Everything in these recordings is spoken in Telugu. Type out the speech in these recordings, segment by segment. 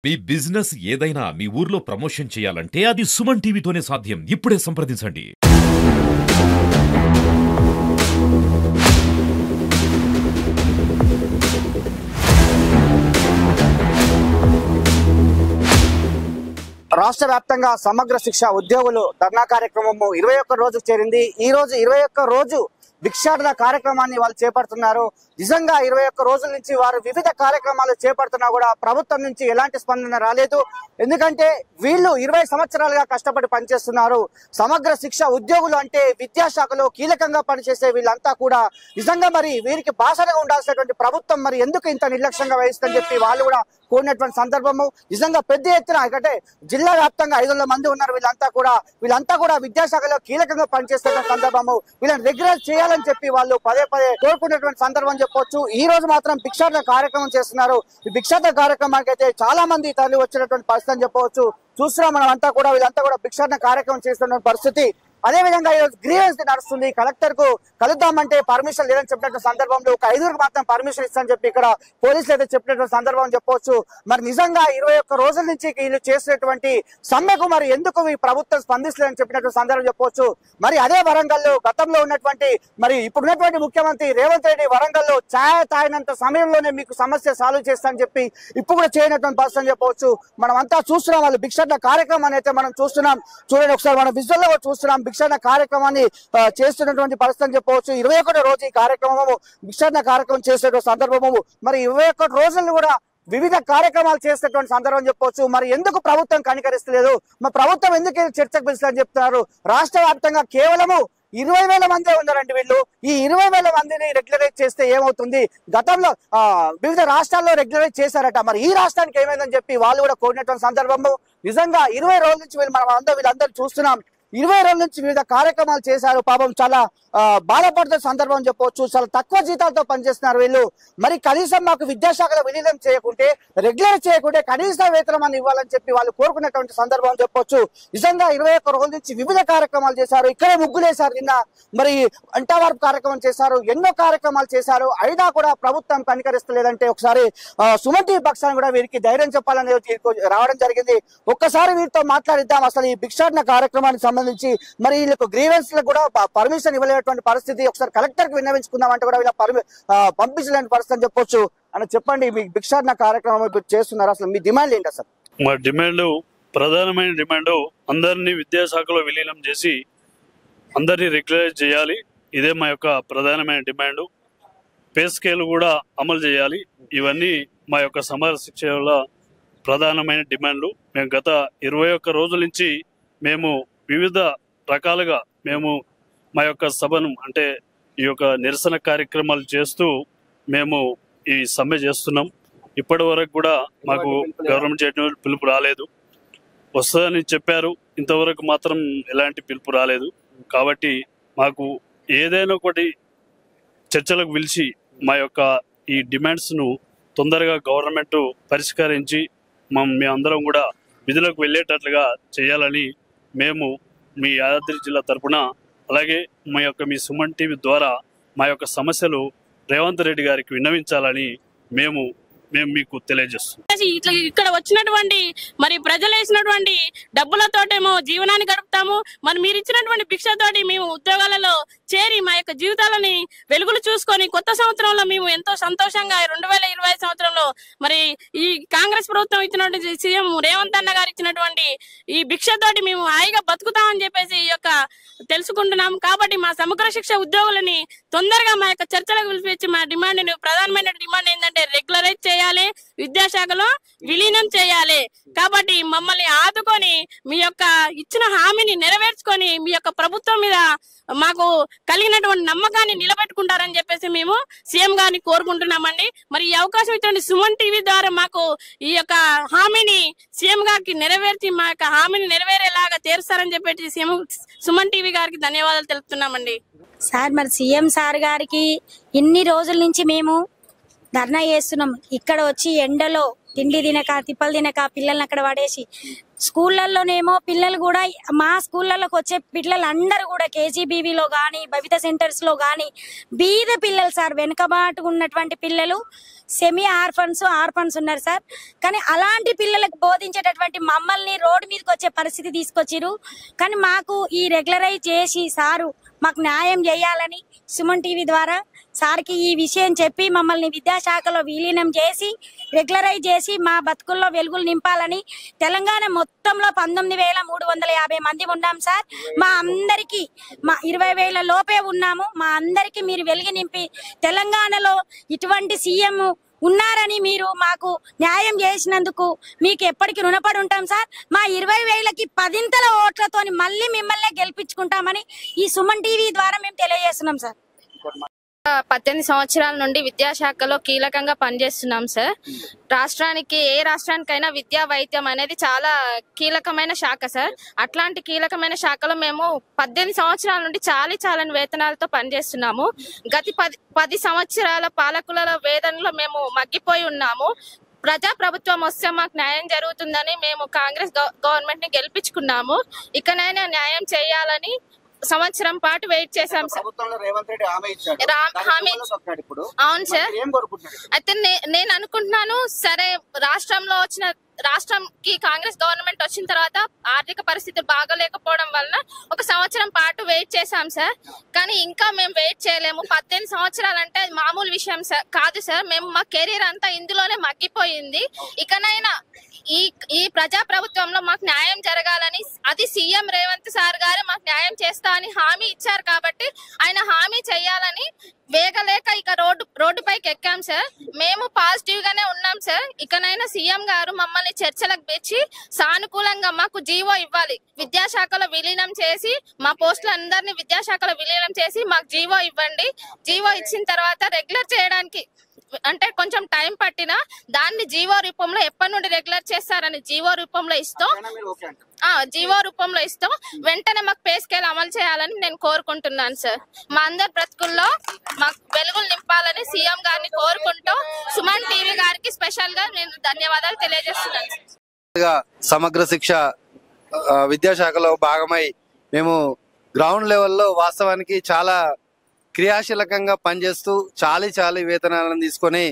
మీ బిజినెస్ ఏదైనా మీ ఊర్లో ప్రమోషన్ చేయాలంటే అది సుమన్ టీవీతోనే సాధ్యం. ఇప్పుడే సంప్రదించండి. రాష్ట్ర వ్యాప్తంగా సమగ్ర శిక్ష ఉద్యోగులు ధర్నా కార్యక్రమము 21 రోజుకు చేరింది. ఈ రోజు 21 రోజు భిక్షాటన కార్యక్రమాన్ని వాళ్ళు చేపడుతున్నారు. నిజంగా 21 రోజుల నుంచి వారు వివిధ కార్యక్రమాలు చేపడుతున్నా కూడా ప్రభుత్వం నుంచి ఎలాంటి స్పందన రాలేదు. ఎందుకంటే వీళ్ళు 20 సంవత్సరాలుగా కష్టపడి పనిచేస్తున్నారు. సమగ్ర శిక్ష ఉద్యోగులు అంటే విద్యాశాఖలో కీలకంగా పనిచేసే వీళ్ళంతా కూడా నిజంగా మరి వీరికి బాసటగా ఉండాల్సినటువంటి ప్రభుత్వం మరి ఎందుకు ఇంత నిర్లక్ష్యంగా వహిస్తుందని చెప్పి వాళ్ళు కూడా కోరినటువంటి సందర్భము. నిజంగా పెద్ద ఎత్తున అంటే జిల్లా వ్యాప్తంగా 500 మంది ఉన్నారు. వీళ్ళంతా కూడా విద్యాశాఖలో కీలకంగా పనిచేస్తున్న సందర్భము. వీళ్ళని రెగ్యులర్ చేయాలని చెప్పి వాళ్ళు పదే పదే కోరుకునేటువంటి సందర్భం చెప్పొచ్చు. ఈ రోజు మాత్రం భిక్షాటన కార్యక్రమం చేస్తున్నారు. ఈ భిక్షాటన కార్యక్రమానికి అయితే చాలా మంది తరలి వచ్చినటువంటి పరిస్థితి అని చెప్పవచ్చు. చూస్తున్నాం మనం అంతా కూడా వీళ్ళంతా కూడా భిక్షాటన కార్యక్రమం చేస్తున్న పరిస్థితి. అదే విధంగా ఈరోజు గ్రీవెన్స్ నడుస్తుంది. కలెక్టర్ కు కలుద్దామంటే పర్మిషన్ లేదని చెప్పినటువంటి సందర్భంలో ఒక 5గురికి మాత్రం పర్మిషన్ ఇస్తానని చెప్పి ఇక్కడ పోలీసులు అయితే చెప్పినటువంటి సందర్భం చెప్పవచ్చు. మరి నిజంగా 21 రోజుల నుంచి వీళ్ళు చేసినటువంటి సమ్మెకు మరి ఎందుకు ఈ ప్రభుత్వం స్పందిస్తలేదని చెప్పినటువంటి సందర్భం చెప్పవచ్చు. మరి అదే వరంగల్లో గతంలో ఉన్నటువంటి మరి ఇప్పుడున్నటువంటి ముఖ్యమంత్రి రేవంత్ రెడ్డి వరంగల్లో ఛాయ్ తాగినంత సమయంలోనే మీకు సమస్య సాల్వ్ చేస్తానని చెప్పి ఇప్పుడు కూడా చేయనటువంటి పరిస్థితి అని చెప్పవచ్చు. మనం అంతా చూస్తున్నాం. వాళ్ళు భిక్షాటన కార్యక్రమాన్ని అయితే మనం చూస్తున్నాం. చూడండి ఒకసారి మనం విజువల్ లో చూస్తున్నాం. భిక్షాటన కార్యక్రమాన్ని చేస్తున్నటువంటి పరిస్థితి అని చెప్పవచ్చు. 21 రోజు ఈ కార్యక్రమము భిక్షాటన కార్యక్రమం చేసేటువంటి సందర్భము. మరి 21 రోజులను కూడా వివిధ కార్యక్రమాలు చేసేటువంటి సందర్భం చెప్పవచ్చు. మరి ఎందుకు ప్రభుత్వం కనికరిస్తలేదు? మరి ప్రభుత్వం ఎందుకు చర్చకు పిలుస్తుందని చెప్తున్నారు? రాష్ట్ర వ్యాప్తంగా కేవలము 20,000 మందే ఉన్నారండి వీళ్ళు. ఈ 20,000 మందిని రెగ్యులరైజ్ చేస్తే ఏమవుతుంది? గతంలో వివిధ రాష్ట్రాల్లో రెగ్యులరైజ్ చేశారట. మరి ఈ రాష్ట్రానికి ఏమైందని చెప్పి వాళ్ళు కూడా కోరినటువంటి సందర్భము. నిజంగా 20 రోజుల నుంచి వీళ్ళందరూ చూస్తున్నాం. 20 రోజుల నుంచి వివిధ కార్యక్రమాలు చేశారు. పాపం చాలా బాధపడుతున్న సందర్భం చెప్పవచ్చు. చాలా తక్కువ జీతాలతో పనిచేస్తున్నారు వీళ్ళు. మరి కనీసం మాకు విద్యాశాఖలో విలీనం చేయకుంటే రెగ్యులర్ చేయకుంటే కనీస వేతనం ఇవ్వాలని చెప్పి వాళ్ళు కోరుకున్నటువంటి సందర్భం చెప్పొచ్చు. నిజంగా 21 రోజుల నుంచి వివిధ కార్యక్రమాలు చేశారు. ఇక్కడే ముగ్గులేశారు. నిన్న మరి అంటావార్పు కార్యక్రమం చేశారు. ఎన్నో కార్యక్రమాలు చేశారు. అయినా కూడా ప్రభుత్వం కనికరిస్తలేదంటే ఒకసారి సుమన్ టీవీ పక్షాన్ని కూడా వీరికి ధైర్యం చెప్పాలని రావడం జరిగింది. ఒక్కసారి వీరితో మాట్లాడిద్దాం. అసలు ఈ భిక్షాటన కార్యక్రమానికి సంబంధించి మరి వీళ్ళకు గ్రీవెన్స్ లకు కూడా పర్మిషన్ ఇవ్వలేనటువంటి పరిస్థితి. ఒకసారి కలెక్టర్ కి విన్నవించుకుందాం అంటే కూడా వీళ్ళ పంపించలేని పరిస్థితి అని చెప్పొచ్చు. అని చెప్పండి, మీ భిక్షాటన కార్యక్రమం చేస్తున్నారు. అసలు మీ డిమాండ్ ఏంటి? అసలు మా డిమాండ్, ప్రధానమైన డిమాండ్, అందరినీ విద్యాశాఖలో విలీనం చేసి అందరినీ రెగ్యులరైజ్ చేయాలి. ఇదే మా యొక్క ప్రధానమైన డిమాండ్. పే స్కేల్ కూడా అమలు చేయాలి. ఇవన్నీ మా యొక్క సమర శిక్షల ప్రధానమైన డిమాండ్లు. మేము గత 21 రోజుల నుంచి మేము వివిధ రకాలుగా మా యొక్క సభను అంటే ఈ యొక్క నిరసన కార్యక్రమాలు చేస్తూ మేము ఈ సమ్మె చేస్తున్నాం. ఇప్పటి వరకు కూడా మాకు గవర్నమెంట్ చేయడం పిలుపు రాలేదు. వస్తుందని చెప్పారు. ఇంతవరకు మాత్రం ఎలాంటి పిలుపు రాలేదు. కాబట్టి మాకు ఏదైనా ఒకటి చర్చలకు పిలిచి మా యొక్క ఈ డిమాండ్స్ను తొందరగా గవర్నమెంట్ పరిష్కరించి మేమందరం కూడా విధులకు వెళ్ళేటట్లుగా చేయాలని మేము మీ యాదాద్రి జిల్లా తరఫున, అలాగే మీ సుమన్ టీవీ ద్వారా మా యొక్క సమస్యలు రేవంత్ రెడ్డి గారికి విన్నవించాలని మేము మీకు తెలియజేస్తున్నాం. ఇక్కడ వచ్చినటువంటి మరి ప్రజలు వేసినటువంటి డబ్బులతోటేమో జీవనాన్ని గడుపుతాము. మరి మీరు ఇచ్చినటువంటి భిక్షతోటి మేము ఉద్యోగాలలో చేరి మా యొక్క జీవితాలని వెలుగులు చూసుకొని కొత్త సంవత్సరంలో మేము ఎంతో సంతోషంగా 2020 సంవత్సరంలో మరి ఈ కాంగ్రెస్ ప్రభుత్వం ఇచ్చినటువంటి సీఎం రేవంత్ అన్న గారు ఇచ్చినటువంటి ఈ భిక్షతోటి మేము హాయిగా బతుకుతామని చెప్పేసి ఈ యొక్క తెలుసుకుంటున్నాం. కాబట్టి మా సమగ్ర శిక్ష ఉద్యోగులని తొందరగా మా యొక్క చర్చలకు పిలిపించి మా డిమాండ్, ప్రధానమైన డిమాండ్ ఏంటంటే రెగ్యులరైజ్ చేయాలి, విద్యాశాఖలో విలీనం చేయాలి. కాబట్టి మమ్మల్ని ఆదుకొని మీ యొక్క ఇచ్చిన హామీని నెరవేర్చుకొని మీ యొక్క ప్రభుత్వం మీద మాకు కలిగినటువంటి నమ్మకాన్ని నిలబెట్టుకుంటారని చెప్పేసి మేము సీఎం గారిని కోరుకుంటున్నామండి. మరి ఈ అవకాశం ఇచ్చండి సుమన్ టీవీ ద్వారా మాకు ఈ యొక్క హామీని సీఎం గారికి నెరవేర్చి మా యొక్క హామీని నెరవేరేలాగా తీరుస్తారని చెప్పేసి సీఎం సుమన్ టీవీ గారికి ధన్యవాదాలు తెలుపుతున్నామండి. సార్, మరి సీఎం సార్ గారికి ఇన్ని రోజుల నుంచి మేము ధర్నా చేస్తున్నాం. ఇక్కడ వచ్చి ఎండలో తిండి తినక తిప్పలు తినక పిల్లల్ని అక్కడ పడేసి స్కూళ్ళల్లోనేమో పిల్లలు కూడా మా స్కూళ్ళలోకి వచ్చే పిల్లలందరూ కూడా కేజీబీవీలో కానీ భవిత సెంటర్స్లో కానీ బీద పిల్లలు సార్, వెనుకబాటు ఉన్నటువంటి పిల్లలు సెమీ ఆర్ఫన్స్ ఉన్నారు సార్. కానీ అలాంటి పిల్లలకు బోధించేటటువంటి మమ్మల్ని రోడ్డు మీదకి వచ్చే పరిస్థితి తీసుకొచ్చిరు. కానీ మాకు ఈ రెగ్యులరైజ్ చేసి సారు మాకు న్యాయం చేయాలని సుమన్ టీవీ ద్వారా సార్కి ఈ విషయం చెప్పి మమ్మల్ని విద్యాశాఖలో విలీనం చేసి రెగ్యులరైజ్ చేసి మా బతుకుల్లో వెలుగులు నింపాలని తెలంగాణ మొత్తంలో 19,350 మంది ఉన్నాం సార్. మా అందరికీ 20,000 లోపే ఉన్నాము. మా అందరికీ మీరు వెలుగు నింపి తెలంగాణలో ఇటువంటి సీఎం ఉన్నారని మీరు మాకు న్యాయం చేసినందుకు మీకు ఎప్పటికీ రుణపడి ఉంటాం సార్. మా 20,000కి 10 ఓట్లతోని మళ్ళీ మిమ్మల్ని గెలిపించుకుంటామని ఈ సుమన్ టీవీ ద్వారా మేము తెలియజేస్తున్నాం సార్. 18 సంవత్సరాల నుండి విద్యాశాఖలో కీలకంగా పనిచేస్తున్నాం సార్. ఏ రాష్ట్రానికైనా విద్యా వైద్యం అనేది చాలా కీలకమైన శాఖ సార్. అట్లాంటి కీలకమైన శాఖలో మేము 18 సంవత్సరాల నుండి చాలని వేతనాలతో పనిచేస్తున్నాము. గత 10 సంవత్సరాల పాలకుల వేదనలో మేము మగ్గిపోయి ఉన్నాము. ప్రజాప్రభుత్వం వస్తే మాకు న్యాయం జరుగుతుందని మేము కాంగ్రెస్ గవర్నమెంట్ ని గెలిపించుకున్నాము. ఇకనైనా న్యాయం చేయాలని సంవత్సరం పాటు వెయిట్ చేశాం సార్. అవును సార్. అయితే నేను అనుకుంటున్నాను సరే రాష్ట్రంకి కాంగ్రెస్ గవర్నమెంట్ వచ్చిన తర్వాత ఆర్థిక పరిస్థితులు బాగోలేకపోవడం వలన ఒక సంవత్సరం పాటు వెయిట్ చేశాం సార్. కానీ ఇంకా మేము వెయిట్ చేయలేము. 18 సంవత్సరాలు అంటే మామూలు విషయం కాదు సార్. మేము మా కెరీర్ అంతా ఇందులోనే మగ్గిపోయింది. ఇకనైనా ఈ ప్రజా ప్రభుత్వంలో మాకు న్యాయం జరగాలని అది సీఎం రేవంత్ సార్ గారు మాకు న్యాయం చేస్తా అని హామీ ఇచ్చారు కాబట్టి ఆయన హామీ చేయాలని వేగలేక ఇక రోడ్డుపైకి ఎక్కాం సార్. మేము పాజిటివ్ గానే ఉన్నాం సార్. ఇకనైనా సీఎం గారు మమ్మల్ని చర్చలకు పెంచి సానుకూలంగా మాకు జీవో ఇవ్వాలి. విద్యాశాఖలో విలీనం చేసి మా పోస్టులు అందరినీ విద్యాశాఖలో విలీనం చేసి మాకు జీవో ఇవ్వండి. జీవో ఇచ్చిన తర్వాత రెగ్యులర్ చేయడానికి అంటే కొంచెం టైం పట్టినా దాన్ని జీవో రూపంలో ఎప్పటి నుండి రెగ్యులర్ చేస్తారని జీవో రూపంలో ఇస్తాం. వెంటనే మాకు పే స్కేల్ అమలు చేయాలని నేను కోరుకుంటున్నాను సార్. మా అందరి బ్రతుకుల్లో మాకు వెలుగులు నింపాలని సీఎం గారిని కోరుకుంటూ సుమన్ టీవీ గారికి స్పెషల్ గా నేను ధన్యవాదాలు తెలియజేస్తున్నాను. సమగ్ర శిక్ష విద్యాశాఖలో భాగమై మేము గ్రౌండ్ లెవెల్లో వాస్తవానికి చాలా క్రియాశీలకంగా పనిచేస్తూ చాలీ వేతనాలను తీసుకొని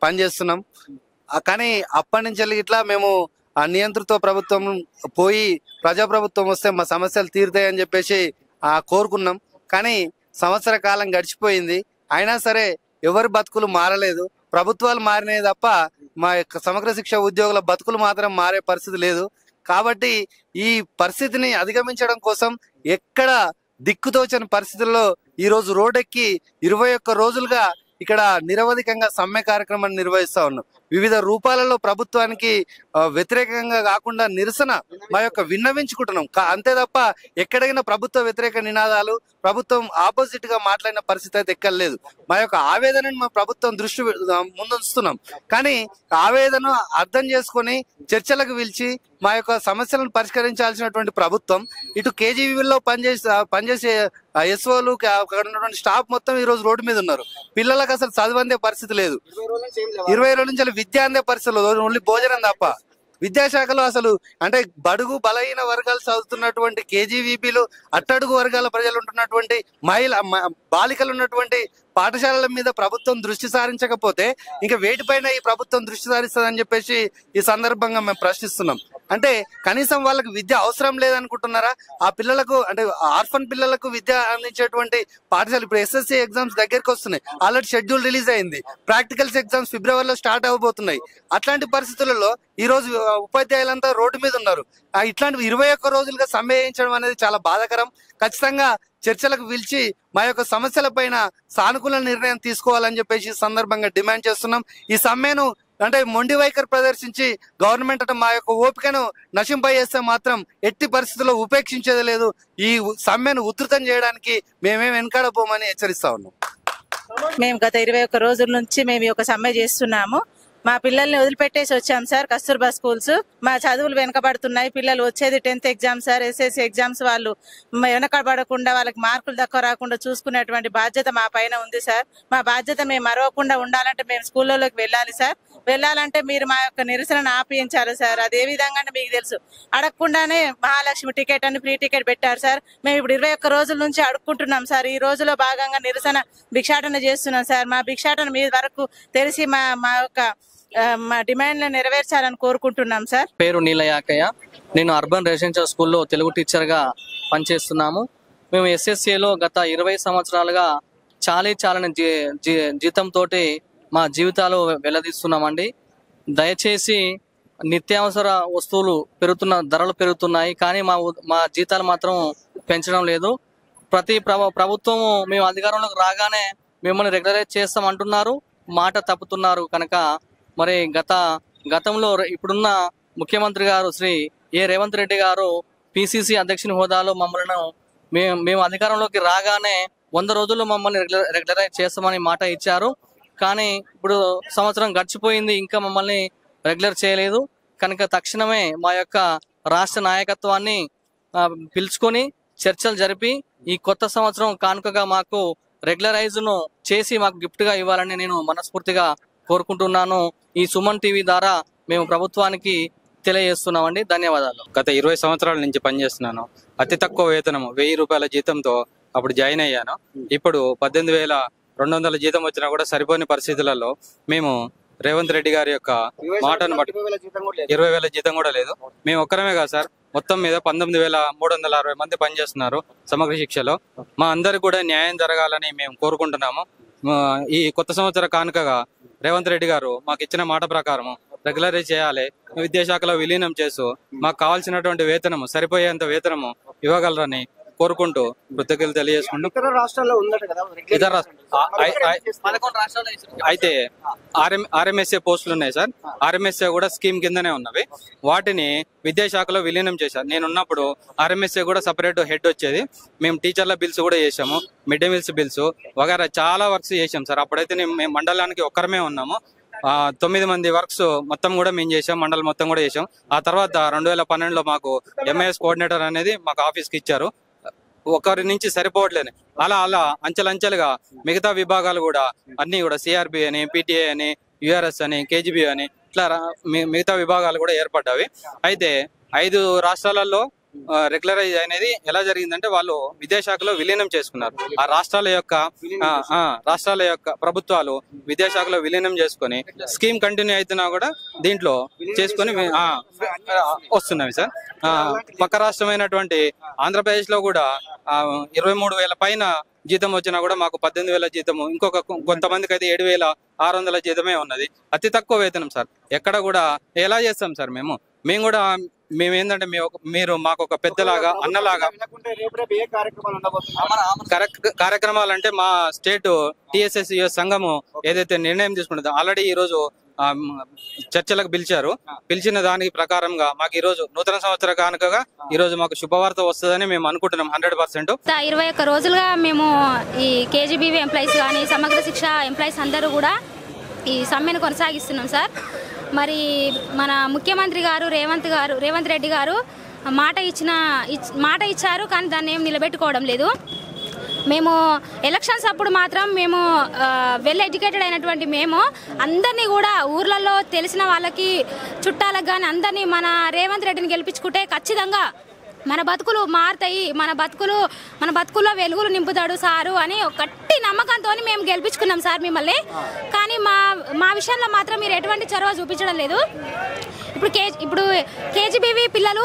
పనిచేస్తున్నాం. కానీ అప్పటి నుంచి ఇట్లా మేము ఆ నియంతృత్వ ప్రభుత్వం పోయి ప్రజాప్రభుత్వం వస్తే మా సమస్యలు తీరుతాయని చెప్పేసి కోరుకున్నాం. కానీ సంవత్సర కాలం గడిచిపోయింది. అయినా సరే ఎవరి బతుకులు మారలేదు. ప్రభుత్వాలు మారినాయి తప్ప మా యొక్క సమగ్ర శిక్ష ఉద్యోగుల బతుకులు మాత్రం మారే పరిస్థితి లేదు. కాబట్టి ఈ పరిస్థితిని అధిగమించడం కోసం ఎక్కడ దిక్కుతోచని పరిస్థితుల్లో ఈ రోజు రోడ్డెక్కి 21 రోజులుగా ఇక్కడ నిరవధికంగా సమ్మె కార్యక్రమాన్ని నిర్వహిస్తా ఉన్నాం. వివిధ రూపాలలో ప్రభుత్వానికి వ్యతిరేకంగా కాకుండా నిరసన మా యొక్క విన్నవించుకుంటున్నాం. అంతే తప్ప ఎక్కడైనా ప్రభుత్వ వ్యతిరేక నినాదాలు ప్రభుత్వం ఆపోజిట్ గా మాట్లాడిన పరిస్థితి అయితే ఎక్కలేదు. మా యొక్క ఆవేదనను మా ప్రభుత్వం దృష్టి ముందుంచుతున్నాం. కానీ ఆవేదన అర్థం చేసుకొని చర్చలకు పిలిచి మా యొక్క సమస్యలను పరిష్కరించాల్సినటువంటి ప్రభుత్వం ఇటు కేజీవీలో పనిచేసే ఎస్ఓలు అక్కడ ఉన్నటువంటి స్టాఫ్ మొత్తం ఈ రోజు రోడ్డు మీద ఉన్నారు. పిల్లలకు అసలు చదువందే పరిస్థితి లేదు. 20 రోజుల నుంచి విద్య అందే పరిస్థితులు ఓన్లీ భోజనం తప్ప. విద్యాశాఖలో అసలు అంటే బడుగు బలహీన వర్గాలు చదువుతున్నటువంటి కేజీవీపీలు, అట్టడుగు వర్గాల ప్రజలు ఉంటున్నటువంటి బాలికలు ఉన్నటువంటి పాఠశాలల మీద ప్రభుత్వం దృష్టి సారించకపోతే ఇంకా వేటిపైన ఈ ప్రభుత్వం దృష్టి సారిస్తుందని చెప్పేసి ఈ సందర్భంగా మేము ప్రశ్నిస్తున్నాం. అంటే కనీసం వాళ్ళకి విద్య అవసరం లేదనుకుంటున్నారా? ఆ పిల్లలకు అంటే ఆర్ఫన్ పిల్లలకు విద్య అందించేటువంటి పాఠశాల ఇప్పుడు ఎస్ఎస్సీ ఎగ్జామ్స్ దగ్గరికి వస్తున్నాయి. ఆల్రెడీ షెడ్యూల్ రిలీజ్ అయింది. ప్రాక్టికల్స్ ఎగ్జామ్స్ ఫిబ్రవరిలో స్టార్ట్ అవ్వబోతున్నాయి. అట్లాంటి పరిస్థితులలో ఈ రోజు ఉపాధ్యాయులంతా రోడ్డు మీద ఉన్నారు. ఇట్లాంటి 21 రోజులుగా సమ్మె చేయించడం అనేది చాలా బాధాకరం. ఖచ్చితంగా చర్చలకు పిలిచి మా యొక్క సమస్యల పైన సానుకూల నిర్ణయం తీసుకోవాలని చెప్పేసి సందర్భంగా డిమాండ్ చేస్తున్నాం. ఈ సమ్మెను అంటే మొండి వైఖరి ప్రదర్శించి గవర్నమెంట్ అంటే మా యొక్క ఓపికను నశింపజేస్తే మాత్రం ఎట్టి పరిస్థితుల్లో ఉపేక్షించేది లేదు. ఈ సమ్మెను ఉధృతం చేయడానికి మేమేం వెనకాడబోమని హెచ్చరిస్తా ఉన్నాం. మేము గత 21 రోజుల నుంచి మేము ఈ యొక్క సమ్మె చేస్తున్నాము. మా పిల్లల్ని వదిలిపెట్టేసి వచ్చాం సార్. కస్తూర్బా స్కూల్స్ మా చదువులు వెనకబడుతున్నాయి. పిల్లలు వచ్చేది 10th exam sir, SSC exams. వాళ్ళు వెనకబడకుండా వాళ్ళకి మార్కులు తక్కువ రాకుండా చూసుకునేటువంటి బాధ్యత మా పైన ఉంది సార్. మా బాధ్యత మేము మరవకుండా ఉండాలంటే మేము స్కూళ్ళలోకి వెళ్ళాలి సార్. వెళ్ళాలంటే మీరు మా యొక్క నిరసనను ఆపించాలి సార్. అదే విధంగా మీకు తెలుసు, అడగకుండానే మహాలక్ష్మి టికెట్ అని ఫ్రీ టికెట్ పెట్టారు సార్. మేము ఇప్పుడు 21 రోజుల నుంచి అడుక్కుంటున్నాం సార్. ఈ రోజులో భాగంగా నిరసన భిక్షాటన చేస్తున్నాం సార్. మా భిక్షాటన మీ వరకు తెలిసి మా యొక్క మా డిమాండ్లను నెరవేర్చాలని కోరుకుంటున్నాం సార్. పేరు నీలయాకయ్య. నేను అర్బన్ రెసిడెన్షియల్ స్కూల్లో తెలుగు టీచర్గా పనిచేస్తున్నాము. మేము SSCలో గత 20 సంవత్సరాలుగా చాలని జీతంతో మా జీవితాలు వెల్లదీస్తున్నామండి. దయచేసి నిత్యావసర వస్తువులు ధరలు పెరుగుతున్నాయి, కానీ మా జీతాలు మాత్రం పెంచడం లేదు. ప్రతి ప్రభుత్వము మేము అధికారంలోకి రాగానే మిమ్మల్ని రెగ్యులరైజ్ చేస్తామంటున్నారు, మాట తప్పుతున్నారు. కనుక మరి గతంలో ఇప్పుడున్న ముఖ్యమంత్రి గారు శ్రీ రేవంత్ రెడ్డి గారు PCC అధ్యక్షుని హోదాలో మమ్మల్ని మేము అధికారంలోకి రాగానే 100 రోజుల్లో మమ్మల్ని రెగ్యులరైజ్ చేస్తామని మాట ఇచ్చారు. కానీ ఇప్పుడు సంవత్సరం గడిచిపోయింది, ఇంకా మమ్మల్ని రెగ్యులర్ చేయలేదు. కనుక తక్షణమే మా యొక్క రాష్ట్ర నాయకత్వాన్ని పిలుచుకొని చర్చలు జరిపి ఈ కొత్త సంవత్సరం కానుకగా మాకు రెగ్యులరైజ్ ను చేసి మాకు గిఫ్ట్ గా ఇవ్వాలని నేను మనస్ఫూర్తిగా కోరుకుంటున్నాను. ఈ సుమన్ టీవీ ద్వారా మేము ప్రభుత్వానికి తెలియజేస్తున్నామండి. ధన్యవాదాలు. గత 20 సంవత్సరాల నుంచి పనిచేస్తున్నాను. అతి తక్కువ వేతనం 1000 రూపాయల జీతంతో అప్పుడు జాయిన్ అయ్యాను. ఇప్పుడు 18,200 జీతం వచ్చినా కూడా సరిపోని పరిస్థితులలో మేము రేవంత్ రెడ్డి గారి యొక్క మాటను బట్టి 20,000 జీతం కూడా లేదు. మేము ఒక్కరమే కాదు సార్, మొత్తం మీద 19,360 మంది పనిచేస్తున్నారు సమగ్ర శిక్షలో. మా అందరికి కూడా న్యాయం జరగాలని మేము కోరుకుంటున్నాము. ఈ కొత్త సంవత్సర కానుకగా రేవంత్ రెడ్డి గారు మాకు ఇచ్చిన మాట ప్రకారం రెగ్యులరైజ్ చేయాలి, విద్యాశాఖలో విలీనం చేస్తూ మాకు కావాల్సినటువంటి వేతనము సరిపోయేంత వేతనము ఇవ్వగలరని కోరుకుంటూ కృతజ్ఞతలు తెలియజేసుకుంటూ అయితే RMSA పోస్టులు ఉన్నాయి సార్. RMSA కూడా స్కీమ్ కిందనే ఉన్నవి. వాటిని విద్యాశాఖలో విలీనం చేశారు. నేనున్నప్పుడు RMSA కూడా సపరేట్ హెడ్ వచ్చేది. మేము టీచర్ల బిల్స్ కూడా చేసాము, మిడ్ డే మీల్స్ బిల్స్ వగైరా చాలా వర్క్స్ చేసాం సార్. అప్పుడైతే మేము మండలానికి ఒక్కరమే ఉన్నాము. 9 మంది వర్క్స్ మొత్తం కూడా మేము చేసాం, మండలం మొత్తం కూడా చేసాం. ఆ తర్వాత 2012లో మాకు MIS కోఆర్డినేటర్ అనేది మాకు ఆఫీస్కి ఇచ్చారు. ఒకరి నుంచి సరిపోవట్లేదు. అలా అంచెలంచెలుగా మిగతా విభాగాలు కూడా అన్ని కూడా CRB అని, PTA అని, URS అని, KGB అని ఇట్లా మిగతా విభాగాలు కూడా ఏర్పడ్డాయి. అయితే 5 రాష్ట్రాలలో రెగ్యులరైజ్ అనేది ఎలా జరిగిందంటే వాళ్ళు విద్యాశాఖలో విలీనం చేసుకున్నారు. ఆ రాష్ట్రాల యొక్క ప్రభుత్వాలు విద్యాశాఖలో విలీనం చేసుకొని స్కీమ్ కంటిన్యూ అవుతున్నా కూడా దీంట్లో చేసుకొని వస్తున్నవి సార్. పక్క రాష్ట్రమైనటువంటి ఆంధ్రప్రదేశ్ లో కూడా 23,000 పైన జీతం వచ్చినా కూడా మాకు 18,000 జీతము, ఇంకొక కొంతమందికి అయితే 7,600 జీతమే ఉన్నది. అతి తక్కువ వేతనం సార్. ఎక్కడ కూడా ఎలా చేస్తాం సార్ మేము ఏంటంటే మీరు మాకు ఒక పెద్దలాగా అన్నలాగా కార్యక్రమాలు అంటే మా స్టేట్ TSSUS సంఘము ఏదైతే నిర్ణయం తీసుకుంటుందో ఆల్రెడీ ఈ రోజు చర్చలకు పిలిచిన దానికి ప్రకారంగా మాకు ఈ రోజు నూతన సంవత్సర కానుకగా ఈ రోజు మాకు శుభవార్త వస్తుందని మేము అనుకుంటున్నాం 100%. 21 రోజులుగా మేము ఈ KGBV ఎంప్లాయీస్ కానీ సమగ్ర శిక్ష ఎంప్లాయీస్ అందరూ కూడా ఈ సమ్మెను కొనసాగిస్తున్నాం సార్. మరి మన ముఖ్యమంత్రి గారు రేవంత్ రెడ్డి గారు మాట ఇచ్చారు, కానీ దాన్ని ఏం నిలబెట్టుకోవడం లేదు. మేము ఎలక్షన్స్ అప్పుడు మాత్రం మేము వెల్ ఎడ్యుకేటెడ్ అయినటువంటి మేము అందరినీ కూడా ఊర్లలో తెలిసిన వాళ్ళకి చుట్టాలకు కానీ అందరినీ మన రేవంత్ రెడ్డిని గెలిపించుకుంటే ఖచ్చితంగా మన బతుకులు మారుతాయి, మన బతుకుల్లో వెలుగులు నింపుతాడు సారు అని గట్టి నమ్మకంతో మేము గెలిపించుకున్నాం సార్ మిమ్మల్ని. కానీ మా విషయంలో మాత్రం మీరు ఎటువంటి చొరవ చూపించడం లేదు. ఇప్పుడు KGBV పిల్లలు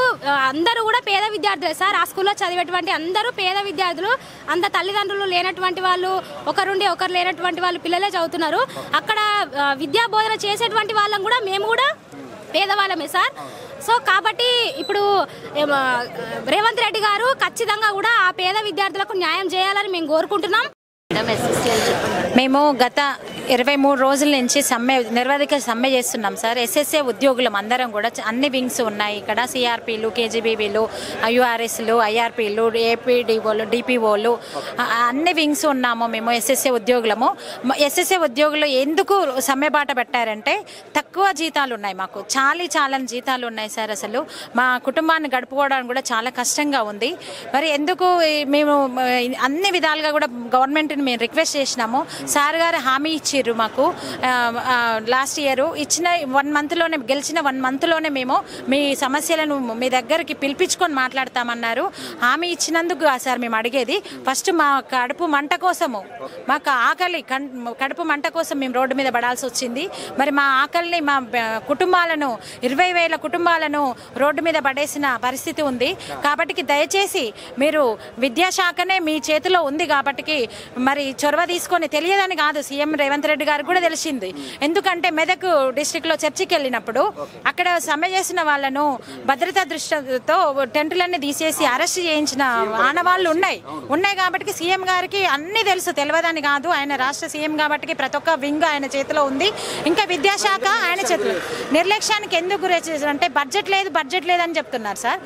అందరూ కూడా పేద విద్యార్థులే సార్. ఆ స్కూల్లో చదివేటువంటి అందరూ పేద విద్యార్థులు, అంత తల్లిదండ్రులు లేనటువంటి వాళ్ళు, ఒకరు లేనటువంటి వాళ్ళు పిల్లలే చదువుతున్నారు. అక్కడ విద్యా బోధన చేసేటువంటి వాళ్ళం కూడా మేము కూడా పేదవాళ్ళమే సార్. సో కాబట్టి ఇప్పుడు రేవంత్ రెడ్డి గారు ఖచ్చితంగా కూడా ఆ పేద విద్యార్థులకు న్యాయం చేయాలని మేము కోరుకుంటున్నాం. మేము గత 23 రోజుల నుంచి నిరవధిక సమ్మె చేస్తున్నాం సార్. ఎస్ఎస్ఏ ఉద్యోగులం అందరం కూడా అన్ని వింగ్స్ ఉన్నాయి ఇక్కడ. సిఆర్పీలు, కేజీబీవీలు, యూఆర్ఎస్లు, ఐఆర్పీలు, ఏపీడీఓలు, డిపిఓలు అన్ని వింగ్స్ ఉన్నాము మేము ఎస్ఎస్ఏ ఉద్యోగులము. ఎస్ఎస్ఏ ఉద్యోగులు ఎందుకు సమ్మె బాట పెట్టారంటే తక్కువ జీతాలు ఉన్నాయి మాకు. చాలా జీతాలు ఉన్నాయి సార్. అసలు మా కుటుంబాన్ని గడుపుకోవడానికి కూడా చాలా కష్టంగా ఉంది. మరి ఎందుకు మేము అన్ని విధాలుగా కూడా గవర్నమెంట్ని మేము రిక్వెస్ట్ చేసినాము. సార్ గారు హామీ ఇచ్చిర్రు మాకు. లాస్ట్ ఇయర్ ఇచ్చిన 1 మంత్లోనే, గెలిచిన 1 మంత్లోనే మేము మీ సమస్యలను మీ దగ్గరికి పిలిపించుకొని మాట్లాడతామన్నారు. హామీ ఇచ్చినందుకు సార్ మేము అడిగేది ఫస్ట్ మా కడుపు మంట కోసము, మాకు ఆకలి కడుపు మంట కోసం మేము రోడ్డు మీద పడాల్సి వచ్చింది. మరి మా ఆకలిని, మా కుటుంబాలను 20,000 కుటుంబాలను రోడ్డు మీద పడేసిన పరిస్థితి ఉంది. కాబట్టి దయచేసి మీరు విద్యాశాఖనే మీ చేతిలో ఉంది కాబట్టి మరి చొరవ తీసుకొని, తెలియదని కాదు సీఎం రేవంత్ రెడ్డి గారికి కూడా తెలిసింది. ఎందుకంటే మెదక్ డిస్ట్రిక్ట్ లో చర్చికి వెళ్ళినప్పుడు అక్కడ సమ్మె చేసిన వాళ్ళను భద్రతా దృష్టితో టెంటులన్నీ తీసేసి అరెస్ట్ చేయించిన ఆనవాళ్లు ఉన్నాయి కాబట్టి సీఎం గారికి అన్ని తెలుసు, తెలియదని కాదు. ఆయన రాష్ట్ర సీఎం కాబట్టి ప్రతి ఒక్క వింగ్ ఆయన చేతిలో ఉంది. ఇంకా విద్యాశాఖ ఆయన చేతిలో. నిర్లక్ష్యానికి ఎందుకు గురి అంటే బడ్జెట్ లేదని చెప్తున్నారు సార్.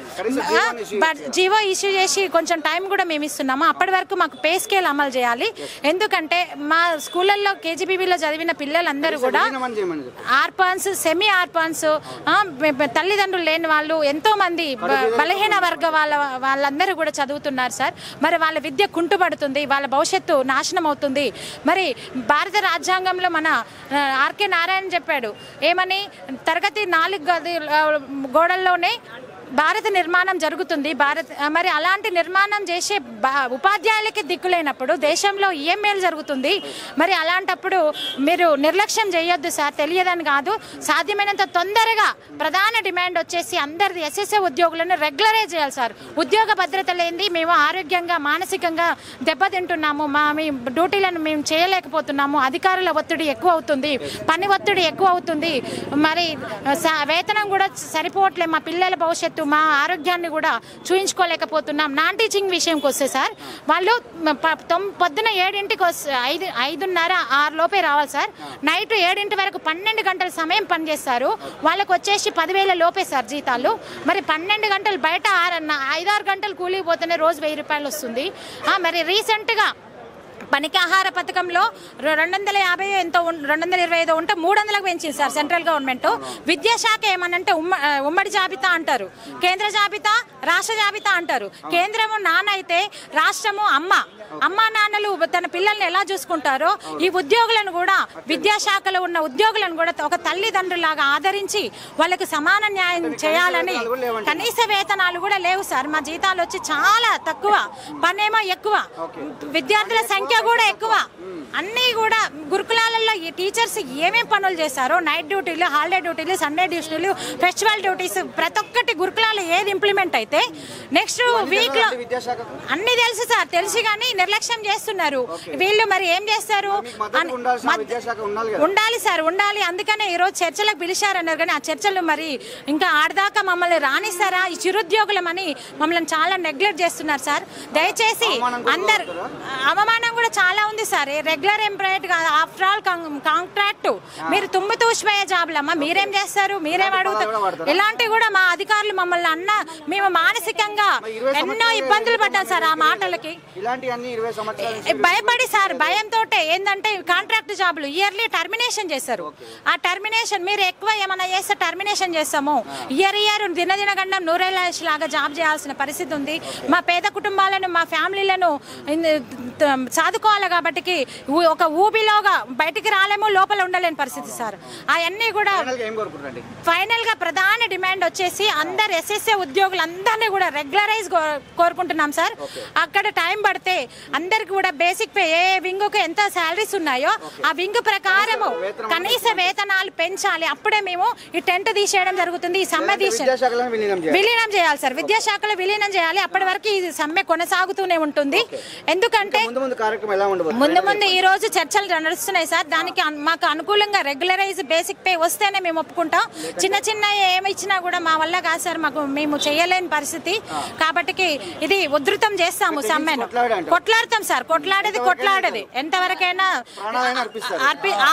జీవో ఇష్యూ చేసి కొంచెం టైం కూడా మేము ఇస్తున్నాము. అప్పటి వరకు మాకు పే స్కేల్ అమలు చేయాలి. ఎందుకంటే మా స్కూళ్ళల్లో కేజీబీబీలో చదివిన పిల్లలందరూ కూడా ఆర్పాన్స్, సెమీ ఆర్పాన్స్, తల్లిదండ్రులు లేని వాళ్ళు ఎంతో మంది బలహీన వర్గ వాళ్ళందరూ కూడా చదువుతున్నారు సార్. మరి వాళ్ళ విద్య కుంటుపడుతుంది, వాళ్ళ భవిష్యత్తు నాశనం అవుతుంది. మరి భారత రాజ్యాంగంలో మన ఆర్కే నారాయణ చెప్పాడు ఏమని, తరగతి 4 గోడల్లోనే భారత నిర్మాణం జరుగుతుంది. మరి అలాంటి నిర్మాణం చేసే ఉపాధ్యాయులకి దిక్కులేనప్పుడు దేశంలో ఏం మేలు జరుగుతుంది? మరి అలాంటప్పుడు మీరు నిర్లక్ష్యం చేయొద్దు సార్. తెలియదని కాదు, సాధ్యమైనంత తొందరగా ప్రధాన డిమాండ్ వచ్చేసి అందరి ఎస్ఎస్ఏ ఉద్యోగులను రెగ్యులరైజ్ చేయాలి సార్. ఉద్యోగ భద్రత లేనిది మేము ఆరోగ్యంగా, మానసికంగా దెబ్బతింటున్నాము. మీ డ్యూటీలను మేము చేయలేకపోతున్నాము. అధికారుల ఒత్తిడి ఎక్కువ అవుతుంది, పని ఒత్తిడి ఎక్కువ అవుతుంది. మరి వేతనం కూడా సరిపోవట్లేదు. మా పిల్లల భవిష్యత్తు, మా ఆరోగ్యాన్ని కూడా చూయించుకోలేకపోతున్నాం. నాన్ టీచింగ్ విషయంకి వస్తే సార్, వాళ్ళు పొద్దున 7ంటికి 5:30, 6 లోపే రావాలి సార్. నైట్ 7 వరకు 12 గంటల సమయం పనిచేస్తారు. వాళ్ళకు వచ్చేసి 10,000 లోపే సార్ జీతాలు. మరి 12 గంటలు బయట 5-6 గంటలు కూలికి పోతేనే రోజు 1,000 రూపాయలు వస్తుంది. మరి రీసెంట్గా పనికి ఆహార పథకంలో 250 ఎంతో 225 ఉంటే 300లకు పెంచింది సార్ సెంట్రల్ గవర్నమెంట్. విద్యాశాఖ ఏమనంటే ఉమ్మడి జాబితా అంటారు, కేంద్ర జాబితా, రాష్ట్ర జాబితా అంటారు. కేంద్రము నాన్న అయితే రాష్ట్రము అమ్మ నాన్నలు తన పిల్లల్ని ఎలా చూసుకుంటారో ఈ ఉద్యోగులను కూడా, విద్యాశాఖలో ఉన్న ఉద్యోగులను కూడా ఒక తల్లిదండ్రులాగా ఆదరించి వాళ్ళకు సమాన న్యాయం చేయాలని. కనీస వేతనాలు కూడా లేవు సార్. మా జీతాలు వచ్చి చాలా తక్కువ, పనేమో ఎక్కువ, విద్యార్థుల సంఖ్య కూడా ఎక్కువ. అన్నీ కూడా గురుకులాలలో ఈ టీచర్స్ ఏమేం పనులు చేశారో, నైట్ డ్యూటీలు, హాలిడే డ్యూటీలు, సండే డ్యూటీలు, ఫెస్టివల్ డ్యూటీస్, ప్రతి ఒక్కటి గురుకులాలు ఏది ఇంప్లిమెంట్ అయితే నెక్స్ట్ వీక్ లో అన్ని తెలుసు సార్. తెలిసి కానీ నిర్లక్ష్యం చేస్తున్నారు వీళ్ళు. మరి ఏం చేస్తారు? ఉండాలి సార్, ఉండాలి. అందుకనే ఈరోజు చర్చలకు పిలిచారన్నారు. కానీ ఆ చర్చలు మరి ఇంకా ఆడదాకా మమ్మల్ని రానిస్తారా? ఈ చిరుద్యోగులమని మమ్మల్ని చాలా నెగ్లెక్ట్ చేస్తున్నారు సార్. దయచేసి అందరు, అవమానం కూడా చాలా ఉంది సార్. రెగ్యులర్ ఎంప్లాయ్ కాదు, ఆఫ్టర్ ఆల్ కాంట్రాక్ట్. మీరు తుమ్మితూసిపోయే జాబులమ్మా, మీరేం చేస్తారు? మీరేం అడుగుతారు? ఇలాంటివి కూడా మా అధికారులు మమ్మల్ని మేము మానసికంగా ఎన్నో ఇబ్బందులు పడ్డాం సార్ ఆ మాటలకి. భయపడి సార్, భయంతో ఏంటంటే కాంట్రాక్ట్ జాబులు ఇయర్లీ టర్మినేషన్ చేశారు. ఆ టర్మినేషన్ మీరు ఎక్కువ ఏమైనా చేస్తే టర్మినేషన్ చేస్తాము. ఇయర్ దినదిన గండం 100 లాగా జాబ్ చేయాల్సిన పరిస్థితి ఉంది. మా పేద కుటుంబాలను, మా ఫ్యామిలీలను సాదుకోవాలి కాబట్టి ఒక ఊబిలోగా బయటికి రాలేమో, లోపల ఉండలేని పరిస్థితి సార్. అవన్నీ కూడా ఫైనల్ గా ప్రధాన డిమాండ్ వచ్చేసి అందరు ఎస్ఎస్ఏ ఉద్యోగులందరినీ కూడా రెగ్యులరైజ్ కోరుకుంటున్నాం సార్. అక్కడ టైం పడితే అందరికి కూడా బేసిక్ పే, ఏ వింగుకు ఎంత శాలరీస్ ఉన్నాయో ఆ వింగ్ ప్రకారము కనీస వేతనాలు పెంచాలి. అప్పుడే మేము ఈ టెంట్ తీసేయడం జరుగుతుంది. ఈ సమ్మె విలీనం చేయాలి సార్. విద్యాశాఖలో విలీనం చేయాలి. అప్పటి వరకు ఈ సమ్మె కొనసాగుతూనే ఉంటుంది. ఎందుకంటే కార్యక్రమం ఎలా ఉండబోతుంది? ముందు ఈ రోజు చర్చలు నడుస్తున్నాయి సార్. దానికి మాకు అనుకూలంగా రెగ్యులరైజ్ బేసిక్ పే వస్తేనే మేము ఒప్పుకుంటాం. చిన్న ఏమి ఇచ్చినా కూడా మా వల్ల కాదు సార్, మాకు మేము చేయలేని పరిస్థితి. కాబట్టి ఇది ఉధృతం చేస్తాము సమ్మెను. కొట్లాడతాం సార్, కొట్లాడేది ఎంతవరకైనా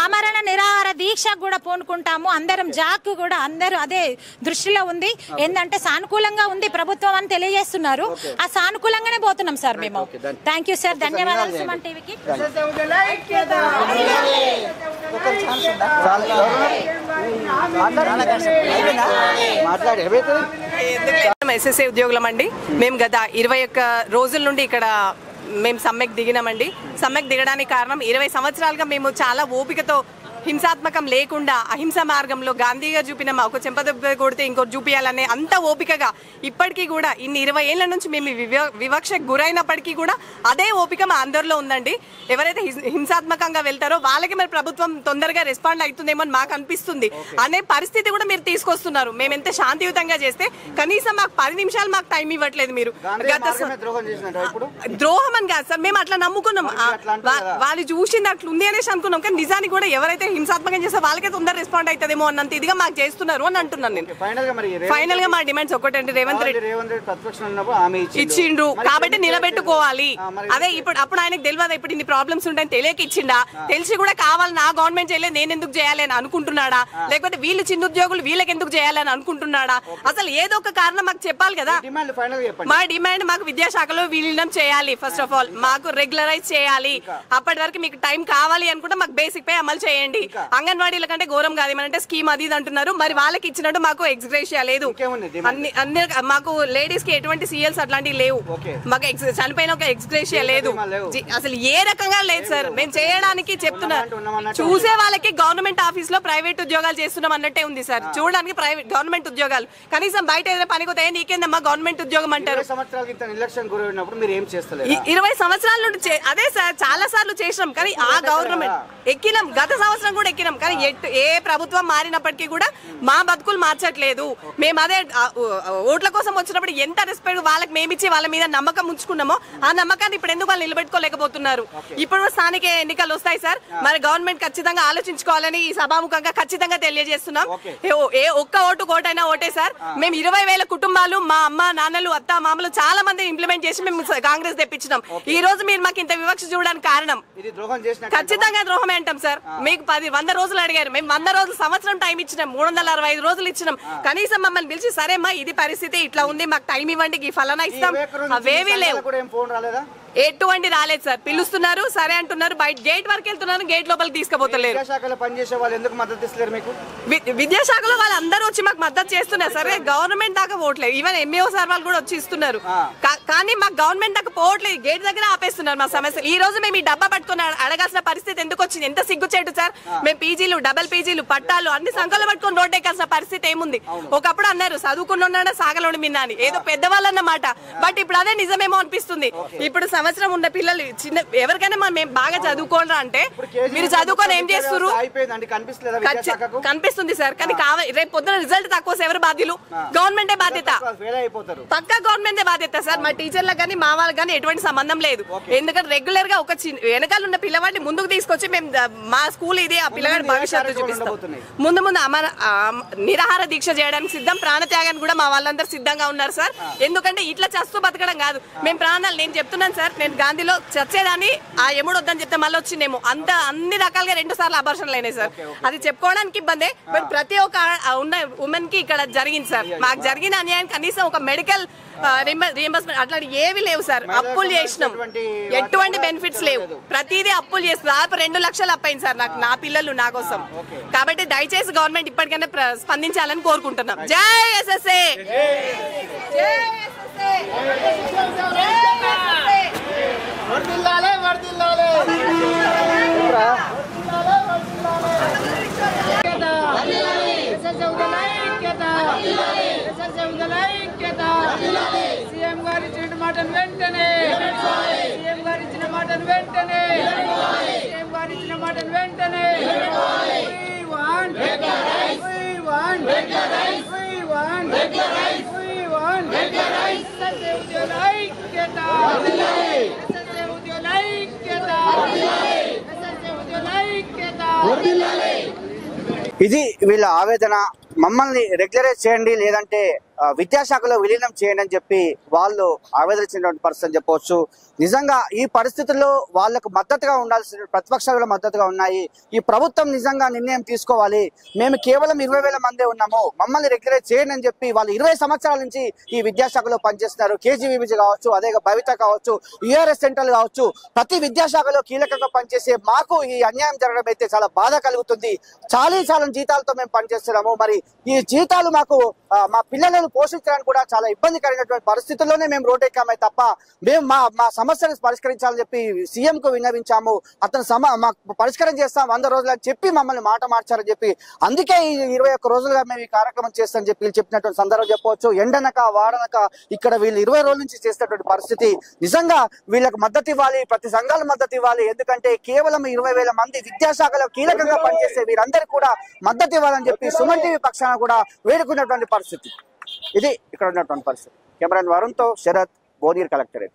ఆమరణ నిరాహార దీక్ష కూడా పూనుకుంటాము. అందరం జాక్ కూడా అందరూ అదే దృష్టిలో ఉంది. ఏంటంటే సానుకూలంగా ఉంది ప్రభుత్వం అని తెలియజేస్తున్నారు. ఆ సానుకూలంగానే పోతున్నాం సార్ మేము. థ్యాంక్ యూ సార్, ధన్యవాదాలు సుమన్ టీవీకి. ఎస్ఎస్ఏ ఉద్యోగులం అండి. మేము గత 21 రోజుల నుండి ఇక్కడ మేము సమ్మెకు దిగినామండి. సమ్మెకు దిగడానికి కారణం 20 సంవత్సరాలుగా మేము చాలా ఓపికతో హింసాత్మకం లేకుండా అహింస మార్గంలో గాంధీ గారు చూపిన ఒక చెంపదెబ్బ కొడితే ఇంకోటి చూపించాలనే అంత ఓపికగా ఇప్పటికీ కూడా ఇన్ని 20 ఏళ్ల నుంచి మేము వివక్షకు గురైనప్పటికీ కూడా అదే ఓపిక మా అందరిలో ఉందండి. ఎవరైతే హింసాత్మకంగా వెళ్తారో వాళ్ళకి మరి ప్రభుత్వం తొందరగా రెస్పాండ్ అవుతుందేమో అని మాకు అనిపిస్తుంది అనే పరిస్థితి కూడా మీరు తీసుకొస్తున్నారు. మేము ఎంత శాంతియుతంగా చేస్తే కనీసం మాకు 10 నిమిషాలు మాకు టైం ఇవ్వట్లేదు మీరు. ద్రోహం అని కాదు సార్, మేము అట్లా నమ్ముకున్నాం. వాళ్ళు చూసింది అట్లుంది అనేసి అనుకున్నాం. కానీ నిజానికి కూడా ఎవరైతే హింసాత్మకం చేస్తే వాళ్ళకే తొందర రెస్పాండ్ అవుతుందేమో అన్నంత ఇదిగా మాకు చేస్తున్నారు అని అంటున్నాను నేను. ఫైనల్ గా మా డిమాండ్స్ ఒకటండి, రేవంత్ రెడ్డి ఇచ్చిండ్రు కాబట్టి నిలబెట్టుకోవాలి. అదే అప్పుడు ఆయనకు తెలియదా ఇప్పుడు ఇన్ని ప్రాబ్లమ్స్ ఉంటాయని తెలియక ఇచ్చిండా? తెలిసి కూడా కావాలి నా గవర్నమెంట్ చేయలేదు నేను ఎందుకు చేయాలి అని అనుకుంటున్నాడా? లేకపోతే వీళ్ళు చిన్న ఉద్యోగులు వీళ్ళకి ఎందుకు చేయాలని అనుకుంటున్నాడా? అసలు ఏదో ఒక కారణం మాకు చెప్పాలి కదా. మా డిమాండ్ మాకు విద్యాశాఖలో విలీనం చేయాలి. ఫస్ట్ ఆఫ్ ఆల్ మాకు రెగ్యులరైజ్ చేయాలి. అప్పటి వరకు మీకు టైం కావాలి అనుకుంటే మాకు బేసిక్ పే అమలు చేయండి. అంగన్వాడీల కంటే ఘోరం కాదు ఏమంటే స్కీమ్ అది అంటున్నారు. మరి వాళ్ళకి ఇచ్చినట్టు మాకు ఎక్స్గ్రేషియా లేదు. అన్ని మాకు లేడీస్ కి ఎటువంటి సీఎల్స్ అట్లాంటివి లేవు. మాకు చనిపోయిన ఒక ఎక్స్గ్రేషియా లేదు. అసలు ఏ రకంగా లేదు సార్. మేము చేయడానికి చెప్తున్నా చూసే వాళ్ళకి గవర్నమెంట్ ఆఫీస్ లో ప్రైవేట్ ఉద్యోగాలు చేస్తున్నాం అన్నట్టే ఉంది సార్. చూడడానికి ప్రైవేట్ గవర్నమెంట్ ఉద్యోగాలు కనీసం బయట ఏదైనా పనికి పోతే నీకేందమ్మా గవర్నమెంట్ ఉద్యోగం అంటారు. 20 సంవత్సరాల నుండి అదే సార్ చాలా సార్లు చేసినాం. కానీ ఆ గవర్నమెంట్ ఎక్కినాం, గత సంవత్సరం కూడా ఎక్కినాం. కానీ ఏ ప్రభుత్వం మారినప్పటికీ కూడా మా బతుకులు మార్చట్లేదు. మేము అదే ఓట్ల కోసం వచ్చినప్పుడు ఎంత రెస్పెక్ట్ వాళ్ళకి మేమిచ్చి వాళ్ళ మీద నమ్మకం ఉంచుకున్నామో ఆ నమ్మకాన్ని ఇప్పుడు ఎందుకు వాళ్ళు నిలబెట్టుకోలేకపోతున్నారు? ఇప్పుడు స్థానిక ఎన్నికలు వస్తాయి సార్. మరి గవర్నమెంట్ ఖచ్చితంగా ఆలోచించుకోవాలని ఈ సభాముఖంగా ఖచ్చితంగా తెలియజేస్తున్నాం. ఏ ఒక్క ఓటు కోటైనా ఓటే సార్. మేము 20,000 కుటుంబాలు మా అమ్మ నాన్నలు అత్త మామలు చాలా మంది ఇంప్లిమెంట్ చేసి మేము కాంగ్రెస్ తెప్పించినాం. ఈ రోజు మీరు మాకు ఇంత వివక్ష చూడడానికి కారణం ఖచ్చితంగా ద్రోహమే అంటాం సార్. మీకు 100 రోజులు అడిగారు, మేము 100 రోజులు సంవత్సరం టైం ఇచ్చినాం, 365 రోజులు ఇచ్చినాం. కనీసం మమ్మల్ని పిలిచి సరే అమ్మా ఇది పరిస్థితి ఇట్లా ఉంది మాకు టైం ఇవ్వండి ఈ ఫలానా ఇస్తాం అవేవీ లేవు. ఎటువంటి రాలేదు సార్. పిలుస్తున్నారు సరే అంటున్నారు, బయట గేట్ వరకు వెళ్తున్నారు, గేట్ లోపలికి తీసుకుపోతలేరు. విద్యాశాఖలో వాళ్ళు అందరూ వచ్చి మాకు మద్దతు చేస్తున్నారు సరే. గవర్నమెంట్ దాకా పోవట్లేదు. ఈవెన్ ఎంఈఓ సార్ వాళ్ళు కూడా వచ్చి ఇస్తున్నారు. కానీ మాకు గవర్నమెంట్ దాకా పోవట్లేదు, గేట్ దగ్గర ఆపేస్తున్నారు మా సమస్యలు. ఈ రోజు మేము ఈ డబ్బా పట్టుకుని అడగాల్సిన పరిస్థితి ఎందుకు వచ్చింది? ఎంత సిగ్గుచేటు సార్. మేము పీజీలు డబల్ పీజీలు పట్టాలు అన్ని సంఖ్యలో పట్టుకుని రోడ్డు ఎక్కాల్సిన పరిస్థితి ఏముంది? ఒకప్పుడు అన్నారు చదువుకున్నాడా సాగలోని మిన్నా అని, ఏదో పెద్దవాళ్ళు అన్నమాట. బట్ ఇప్పుడు అదే నిజమేమో అనిపిస్తుంది. ఇప్పుడు సంవత్సరం ఉన్న పిల్లలు చిన్న ఎవరికైనా మేము బాగా చదువుకోరా అంటే మీరు చదువుకొని ఏం చేస్తారు కనిపిస్తుంది సార్. కానీ రేపు పొద్దున రిజల్ట్ తక్కువ ఎవరు బాధ్యులు? గవర్నమెంటే బాధ్యత, పక్కా గవర్నమెంటే బాధ్యత సార్. మా టీచర్లకు కానీ మా వాళ్ళకి కానీ ఎటువంటి సంబంధం లేదు. ఎందుకంటే రెగ్యులర్ గా ఒక వెనకాల ఉన్న పిల్లవాడిని ముందుకు తీసుకొచ్చి మేము మా స్కూల్ ఇది ఆ పిల్లవాడి భవిష్యత్తు చూపిస్తాం. ముందు నిరాహార దీక్ష చేయడానికి సిద్ధం, ప్రాణత్యాగానికి కూడా మా వాళ్ళందరూ సిద్ధంగా ఉన్నారు సార్. ఎందుకంటే ఇట్లా చస్తూ బతకడం కాదు. మేము ప్రాణాలు నేను చెప్తున్నాను సార్, నేను గాంధీలో చచ్చేదాన్ని ఆ ఎముడు వద్దని చెప్తే మళ్ళీ వచ్చిందేమో అన్ని రకాలుగా 2 సార్లు అబార్షన్లు అయినాయి సార్. అది చెప్పుకోవడానికి ఇబ్బందే. బట్ ప్రతి ఒక్క ఉన్న ఉమెన్ కి ఇక్కడ జరిగింది సార్. మాకు జరిగిన అన్యాయం కనీసం ఒక మెడికల్ రియంబర్స్మెంట్ అట్లాంటి ఏవి లేవు సార్. అప్పులు చేసినాం, ఎటువంటి బెనిఫిట్స్ లేవు, ప్రతిదీ అప్పులు చేస్తున్నారు. 2 లక్షలు అప్పయింది సార్ నాకు, నా పిల్లలు నా కోసం. కాబట్టి దయచేసి గవర్నమెంట్ ఇప్పటికైనా స్పందించాలని కోరుకుంటున్నాం. జై ఎస్ఎస్ఏ. సీఎం గారు ఇచ్చిన మాటను వెంటనే సీఎం గారు ఇచ్చిన మాటను వెంటనే సీఎం గారు ఇచ్చిన మాటను వెంటనే ఉద్యోగుల ఐక్యత. ఇది వీళ్ళ ఆవేదన. మమ్మల్ని రెగ్యులరైజ్ చేయండి, లేదంటే విద్యాశాఖలో విలీనం చేయండి అని చెప్పి వాళ్ళు ఆవేదన చెందినటువంటి పరిస్థితి చెప్పవచ్చు. నిజంగా ఈ పరిస్థితుల్లో వాళ్ళకు మద్దతుగా ఉండాల్సిన ప్రతిపక్షాలు మద్దతుగా ఉన్నాయి. ఈ ప్రభుత్వం నిజంగా నిర్ణయం తీసుకోవాలి. మేము కేవలం 20,000 మందే ఉన్నాము, మమ్మల్ని రెగ్యులరైజ్ చేయండి అని చెప్పి వాళ్ళు 20 సంవత్సరాల నుంచి ఈ విద్యాశాఖలో పనిచేస్తున్నారు. కేజీబీబీజీ కావచ్చు, అదే భవిత కావచ్చు, యూఆర్ఎస్ సెంటర్ కావచ్చు, ప్రతి విద్యాశాఖలో కీలకంగా పనిచేసే మాకు ఈ అన్యాయం జరగడం అయితే చాలా బాధ కలుగుతుంది. చాలా జీతాలతో మేము పనిచేస్తున్నాము. మరి ఈ జీతాలు మాకు మా పిల్లలను పోషించడానికి కూడా చాలా ఇబ్బందికరమైనటువంటి పరిస్థితుల్లోనే మేము రోడ్డు ఎక్కామే తప్ప మేము మా సమస్యను పరిష్కరించాలని చెప్పి సీఎం కు విన్నవించాము. అతను పరిష్కారం చేస్తాం 100 రోజులు అని చెప్పి మమ్మల్ని మాట మార్చారని చెప్పి అందుకే ఈ 21 రోజులుగా మేము ఈ కార్యక్రమం చేస్తామని చెప్పి వీళ్ళు చెప్పినటువంటి సందర్భం చెప్పవచ్చు. ఎండనక వాడనక ఇక్కడ వీళ్ళు 20 రోజుల నుంచి చేస్తున్నటువంటి పరిస్థితి. నిజంగా వీళ్ళకి మద్దతు ఇవ్వాలి, ప్రతి సంఘాల మద్దతు ఇవ్వాలి. ఎందుకంటే కేవలం 20,000 మంది విద్యాశాఖలో కీలకంగా పనిచేసే వీరందరికీ కూడా మద్దతు ఇవ్వాలని చెప్పి సుమన్ టీవీ పక్షాన కూడా వేడుకున్నటువంటి పరిస్థితి. ఇది ఇక్కడ ఉన్నటువంటి పరిస్థితి. కెమెరాన్ వరుణ్తో శరత్, బోధీర్ కలెక్టరేట్.